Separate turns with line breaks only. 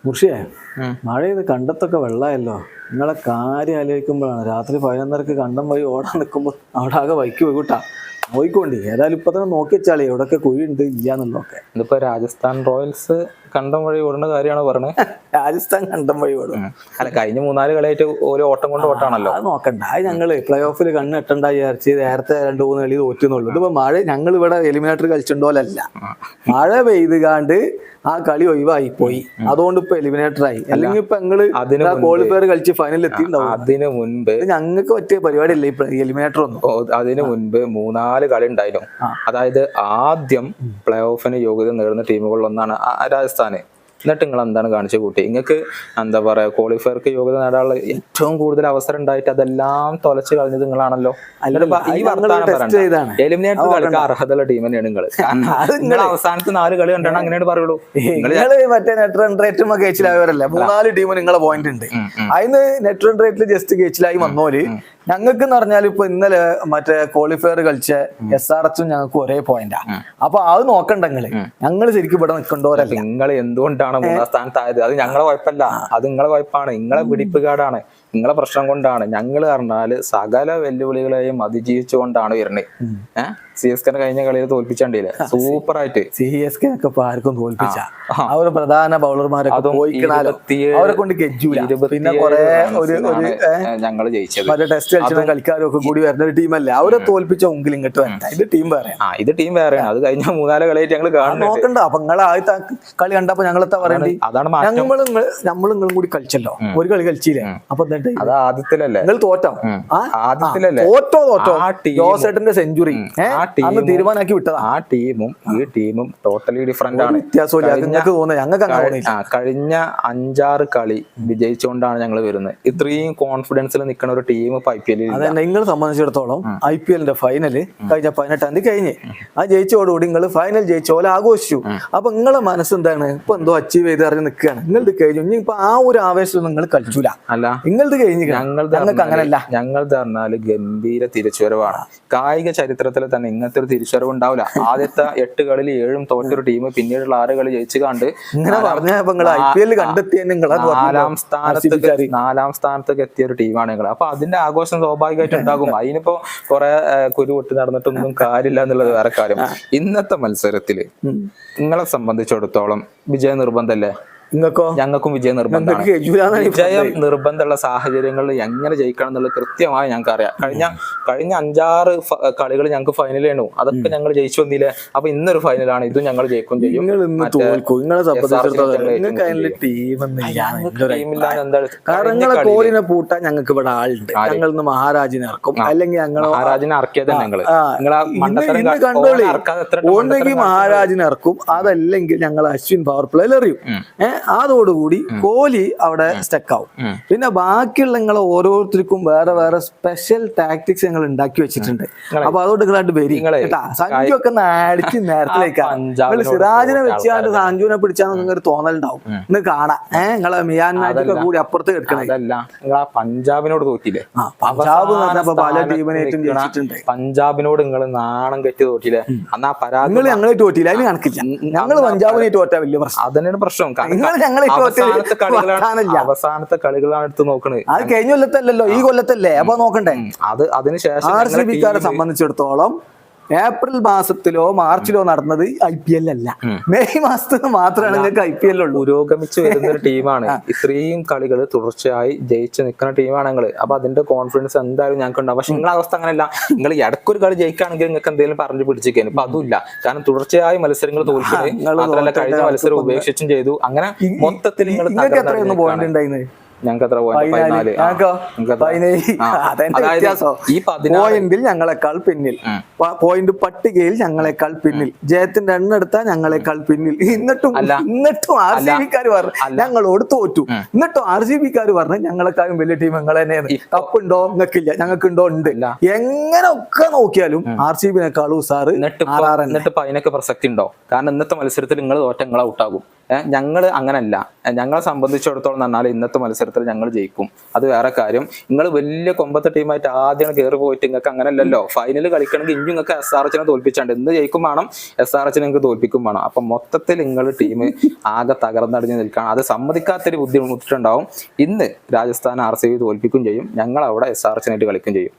മുർഷിയെ മഴ ഇത് കണ്ടത്തൊക്കെ വെള്ളമായല്ലോ. നിങ്ങളെ കാര്യം ആലോചിക്കുമ്പോഴാണ് രാത്രി 11:30 കണ്ടം വഴി ഓടാൻ നിൽക്കുമ്പോൾ അവിടെ ആകെ വൈക്ക് പോയിട്ടാ നോയിക്കോണ്ടി. ഏതായാലും ഇപ്പൊ തന്നെ നോക്കി വെച്ചാളി എവിടെയൊക്കെ കുഴി ഉണ്ട് ഇല്ലാന്നുള്ളതൊക്കെ.
ഇതിപ്പോ രാജസ്ഥാൻ റോയൽസ് കണ്ടം വഴി ഓടുന്ന കാര്യമാണ് പറഞ്ഞത്.
രാജസ്ഥാൻ കണ്ടം വഴി ഓടും.
അല്ല, കഴിഞ്ഞ 4-4 കളിയായിട്ട് ഓരോ ഓട്ടം കൊണ്ട് ഓട്ടാണല്ലോ.
അത് നോക്കണ്ട. അത് ഞങ്ങള് പ്ലേ ഓഫിൽ കണ്ണെട്ടണ്ട വിചാരിച്ച് നേരത്തെ 2-3 കളി തോറ്റുന്നുള്ളൂ. ഇതിപ്പോ മഴ ഞങ്ങൾ ഇവിടെ എലിമിനേറ്റർ കളിച്ചിട്ടുണ്ടോലല്ല, മഴ പെയ്തുകാണ്ട് ആ കളി ഒഴിവായി പോയി. അതുകൊണ്ട് ഇപ്പൊ എലിമിനേറ്റർ ആയി. അല്ലെങ്കിൽ ഇപ്പൊ ഞങ്ങള് ക്വാളിഫയർ കളിച്ച് ഫൈനലിൽ എത്തിയിട്ടുണ്ടാവും.
അതിന് മുൻപ്
ഞങ്ങൾക്ക് പറ്റിയ പരിപാടിയല്ലേ ഇപ്പൊ എലിമിനേറ്റർ ഒന്നും.
അതിന് മുൻപ് 3-4 കളി ഉണ്ടായിരുന്നു. അതായത് ആദ്യം പ്ലേ ഓഫിന് യോഗ്യത നേടുന്ന ടീമുകളിലൊന്നാണ് രാജസ്ഥാന്. എന്നിട്ട് നിങ്ങൾ എന്താണ് കാണിച്ചു കൂട്ടി? നിങ്ങൾക്ക് എന്താ പറയാ, ക്വാളിഫയർക്ക് യോഗ്യത നേടാനുള്ള ഏറ്റവും കൂടുതൽ അവസരം ഉണ്ടായിട്ട് അതെല്ലാം തൊലച്ച് കളഞ്ഞത് നിങ്ങളാണല്ലോ. ഈ വർത്തമാനം എലിമിനേറ്റർ കളിക്കാൻ അർഹതയുള്ള ടീം തന്നെയാണ് നിങ്ങൾ. നിങ്ങൾ അവസാനത്തെ 4 കളി കണ്ടാണ് അങ്ങനെയാണ് പറയുള്ളൂ.
മറ്റേ നെറ്റ് റൺ റേറ്റും കേച്ചിലായവരല്ലേ. 3-4 ടീം നിങ്ങളെ പോയിന്റ് ഉണ്ട്. അതിന് നെറ്റ് റൺ റേറ്റിൽ ജസ്റ്റ് കേച്ചിലായി വന്നോല്. ഞങ്ങൾക്ക് എന്ന് പറഞ്ഞാൽ ഇപ്പൊ ഇന്നലെ മറ്റേ ക്വാളിഫയർ കളിച്ച SRH ഞങ്ങൾക്ക് ഒരേ പോയിന്റാ. അപ്പൊ അത് നോക്കണ്ട ഞങ്ങള് ശരിക്കും ഇവിടെ നിൽക്കണ്ടോരല്ല.
നിങ്ങൾ എന്തുകൊണ്ടാണ് 3-ാം സ്ഥാനത്തായത്? അത് ഞങ്ങളെ കുഴപ്പമല്ല, അത് നിങ്ങളെ കുഴപ്പമാണ്. നിങ്ങളെ പിടിപ്പുകാടാണ്, നിങ്ങളെ പ്രശ്നം കൊണ്ടാണ്. ഞങ്ങൾ പറഞ്ഞാല് സകല വെല്ലുവിളികളെയും അതിജീവിച്ചുകൊണ്ടാണ് വരുന്നത്. CSK കഴിഞ്ഞ കളിയിൽ തോൽപ്പിച്ചണ്ടില്ലേ സൂപ്പർ ആയിട്ട്.
CSK ഒക്കെ ആർക്കും തോൽപ്പിച്ച അവര് പ്രധാന ബൗളർമാരൊക്കെ അവരെ കൊണ്ട് കെജൂല. പിന്നെ കുറെ
ഞങ്ങൾ ജയിച്ചത്
മറ്റേ ടെസ്റ്റ് കളിച്ച കളിക്കാരും ഒക്കെ കൂടി വരുന്ന ഒരു ടീമല്ലേ. അവരെ തോൽപ്പിച്ച മുമ്പിൽ ഇങ്ങോട്ട് വരണ്ട. ഇത് ടീം വേറെ.
ഇത് ടീം വേറെയാണ്. അത് കഴിഞ്ഞ 3-4 കളിയായിട്ട് ഞങ്ങൾ കാണുന്നുണ്ട്.
നോക്കണ്ട. അപ്പൊ നിങ്ങളെ ആദ്യത്തെ കളി കണ്ടപ്പോ ഞങ്ങളെത്താ പറയണ്ടേ? നമ്മളും കൂടി കളിച്ചല്ലോ, ഒരു കളി കളിച്ചില്ലേ. അപ്പൊ
അത് ആദ്യത്തിലല്ലേ
നിങ്ങൾ തോറ്റോ?
ആദ്യത്തിലല്ലേ?
തോറ്റോ ജോസേട്ടന്റെ സെഞ്ചുറി തീരുമാനാക്കി വിട്ടതാ.
ആ ടീമും ഈ ടീമും ടോട്ടലി ഡിഫറെന്റ് ആണ്. കഴിഞ്ഞ 5-6 കളി വിജയിച്ചുകൊണ്ടാണ് ഞങ്ങൾ വരുന്നത്. ഇത്രയും കോൺഫിഡൻസിൽ നിൽക്കുന്ന ഒരു ടീം IPL
അതെ. നിങ്ങളെ സംബന്ധിച്ചിടത്തോളം IPL ഫൈനല് കഴിഞ്ഞ 18-ാം തീയതി കഴിഞ്ഞ് ആ ജയിച്ചോടുകൂടി നിങ്ങൾ ഫൈനൽ ജയിച്ച പോലെ ആഘോഷിച്ചു. അപ്പൊ നിങ്ങളെ മനസ്സെന്താണ്? ഇപ്പൊ എന്തോ അച്ചീവ് ചെയ്ത് അറിഞ്ഞ് നിൽക്കുകയാണ്. നിങ്ങളുടെ കഴിഞ്ഞു. ഇനി ഇപ്പൊ ആ ഒരു ആവേശം നിങ്ങൾ കളിച്ചൂല. അല്ല, നിങ്ങളത് കഴിഞ്ഞു. ഞങ്ങൾക്ക് അങ്ങനല്ല.
ഞങ്ങളുടെ പറഞ്ഞാല് ഗംഭീര തിരിച്ചുവരവാണ്. കായിക ചരിത്രത്തിൽ തന്നെ ഇങ്ങനത്തെ ഒരു തിരിച്ചുവരവ് ഉണ്ടാവില്ല. ആദ്യത്തെ 8 കളിയിൽ 7 തോറ്റൊരു ടീം പിന്നീടുള്ള 6 കളി ജയിച്ചു കണ്ട്
ഇങ്ങനെ IPL കണ്ടെത്തിയ
4-ാം സ്ഥാനത്തേക്ക് എത്തിയ ഒരു ടീമാണ് നിങ്ങൾ. അപ്പൊ അതിന്റെ ആഘോഷം സ്വാഭാവികമായിട്ട് ഉണ്ടാകും. അതിനിപ്പോ കുറെ കുരു പൊട്ടി നടന്നിട്ടൊന്നും കാര്യമില്ല എന്നുള്ളത് വേറെ കാര്യം. ഇന്നത്തെ മത്സരത്തില് നിങ്ങളെ സംബന്ധിച്ചിടത്തോളം വിജയ നിർബന്ധല്ലേ?
നിങ്ങൾക്കോ?
ഞങ്ങൾക്കും വിജയം നിർബന്ധമാണ്. വിജയം നിർബന്ധമുള്ള സാഹചര്യങ്ങളിൽ എങ്ങനെ ജയിക്കണം എന്നുള്ളത് കൃത്യമായി ഞങ്ങൾക്ക് അറിയാം. കഴിഞ്ഞ 5-6 കളികൾ ഞങ്ങൾക്ക് ഫൈനലാണ്. അതൊക്കെ ഞങ്ങൾ ജയിച്ചു വന്നില്ലേ. അപ്പൊ ഇന്നൊരു ഫൈനലാണ്, ഇതും ഞങ്ങൾ ജയിക്കും ചെയ്യും.
കോലിനെ പൂട്ടാൻ ഞങ്ങൾക്ക് ഇവിടെ ആളുണ്ട്. ഞങ്ങൾ മഹാരാജിനെ ഇറക്കും, അല്ലെങ്കിൽ
മഹാരാജിനെ ഇറക്കിയത് ഞങ്ങള്
ഒന്നെങ്കിൽ മഹാരാജിനെ ഇറക്കും, അതല്ലെങ്കിൽ ഞങ്ങൾ അശ്വിൻ പവർ പ്ലേയിൽ എറിയും. അതോടുകൂടി കോഹ്ലി അവിടെ സ്റ്റക്ക് ആവും. പിന്നെ ബാക്കിയുള്ള നിങ്ങളെ ഓരോരുത്തർക്കും വേറെ വേറെ സ്പെഷ്യൽ ടാക്ടിക്സ് ഞങ്ങൾ ഉണ്ടാക്കി വെച്ചിട്ടുണ്ട്. അപ്പൊ അതോട് നിങ്ങളായിട്ട് വരും കേട്ടാ. സഞ്ജു ഒക്കെ അടിച്ച് നേരത്തിലേക്കാണ്. സിറാജിനെ വെച്ചാണ്ട് സഞ്ജുവിനെ പിടിച്ചാന്ന് ഒരു തോന്നലുണ്ടാവും. ഇന്ന് കാണാം. നിങ്ങളെ മിയാൻ മാജിക്കൊക്കെ കൂടി അപ്പുറത്ത് കിടക്കണേ.
പഞ്ചാബിനോട് തോറ്റില്ലേ?
പഞ്ചാബ് പല ടീമിനേറ്റും ജയിച്ചിട്ടുണ്ട്.
പഞ്ചാബിനോട് നിങ്ങൾ നാണം കെട്ടി തോറ്റില്ലേ? അന്നാ പരാതി
ഞങ്ങളെ തോറ്റില്ല, അതിന് കണക്കില്ല. ഞങ്ങൾ പഞ്ചാബിനെ തോറ്റാ വലിയ പ്രശ്നം.
അതന്നെയാണ് പ്രശ്നം. അവസാനത്തെ കളികളാണ് എടുത്ത് നോക്കണത്.
അത് കഴിഞ്ഞ കൊല്ലത്തല്ലല്ലോ, ഈ കൊല്ലത്തല്ലേ. അപ്പൊ നോക്കണ്ടേ?
അത് അതിനുശേഷം
RCBക്കാരെ സംബന്ധിച്ചിടത്തോളം ഏപ്രിൽ മാസത്തിലോ മാർച്ചിലോ നടന്നത് IPL അല്ല, മെയ് മാസത്തിൽ മാത്രമാണ് നിങ്ങൾക്ക് IPL ഉള്ളൂ.
പുരോഗമിച്ചു വരുന്ന ഒരു ടീമാണ്. ഇത്രയും കളികൾ തുടർച്ചയായി ജയിച്ചു നിൽക്കുന്ന ടീമാണ് ഞങ്ങള്. അപ്പൊ അതിന്റെ കോൺഫിഡൻസ് എന്തായാലും ഞങ്ങൾക്ക് ഉണ്ടാവും. പക്ഷെ നിങ്ങളെ അവസ്ഥ അങ്ങനെയല്ല. നിങ്ങൾ ഇടയ്ക്കൊരു കളി ജയിക്കുകയാണെങ്കിൽ നിങ്ങൾക്ക് എന്തെങ്കിലും പറഞ്ഞു പിടിച്ചിരിക്കാൻ. ഇപ്പൊ അതുമില്ല. കാരണം തുടർച്ചയായി മത്സരങ്ങൾ തോൽക്കുന്നത് മാത്രമല്ല, കഴിഞ്ഞ മത്സരം ഉപേക്ഷിച്ചും ചെയ്തു. അങ്ങനെ മൊത്തത്തിൽ നിങ്ങൾ ഞങ്ങൾക്ക് എത്ര
പോയിന്റിൽ ഞങ്ങളെക്കാൾ പിന്നിൽ, പോയിന്റ് പട്ടികയിൽ ഞങ്ങളെക്കാൾ പിന്നിൽ, ജയത്തിന്റെ എണ്ണം എടുത്താൽ ഞങ്ങളെക്കാൾ പിന്നിൽ. എന്നിട്ടും RCBക്കാർ പറഞ്ഞു ഞങ്ങളോട് തോറ്റു. എന്നിട്ടും RCBക്കാർ പറഞ്ഞു ഞങ്ങളെക്കാളും വലിയ ടീം നിങ്ങൾ തന്നെയാണ്. കപ്പുണ്ടോ? നിങ്ങൾക്കില്ല. ഞങ്ങൾക്കുണ്ടോ? ഉണ്ട്. എങ്ങനെയൊക്കെ നോക്കിയാലും RCBനേക്കാളും സാറ്.
എന്നിട്ട് അതിനൊക്കെ പ്രസക്തി ഉണ്ടോ? കാരണം ഇന്നത്തെ മത്സരത്തിൽ നിങ്ങൾ തോറ്റ നിങ്ങൾ ഔട്ടാകും. ഞങ്ങൾ അങ്ങനല്ല. ഞങ്ങളെ സംബന്ധിച്ചിടത്തോളം പറഞ്ഞാൽ ഇന്നത്തെ മത്സരത്തിൽ ഞങ്ങൾ ജയിക്കും, അത് വേറെ കാര്യം. നിങ്ങൾ വലിയ കൊമ്പത്തെ ടീമായിട്ട് ആദ്യം കയറി പോയിട്ട് നിങ്ങൾക്ക് അങ്ങനെയല്ലല്ലോ. ഫൈനൽ കളിക്കണമെങ്കിൽ ഇനി നിങ്ങൾക്ക് SRH തോൽപ്പിച്ചാണ്ട് ഇന്ന് ജയിക്കും വേണം, SRH നിങ്ങൾക്ക് തോൽപ്പിക്കും വേണം. അപ്പൊ മൊത്തത്തിൽ നിങ്ങൾ ടീം ആകെ തകർന്നടിഞ്ഞ് നിൽക്കുകയാണ്. അത് സമ്മതിക്കാത്തൊരു ബുദ്ധിമുട്ടുണ്ടാവും. ഇന്ന് രാജസ്ഥാൻ RCB തോൽപ്പിക്കും ചെയ്യും, ഞങ്ങൾ അവിടെ SRH കളിക്കും ചെയ്യും.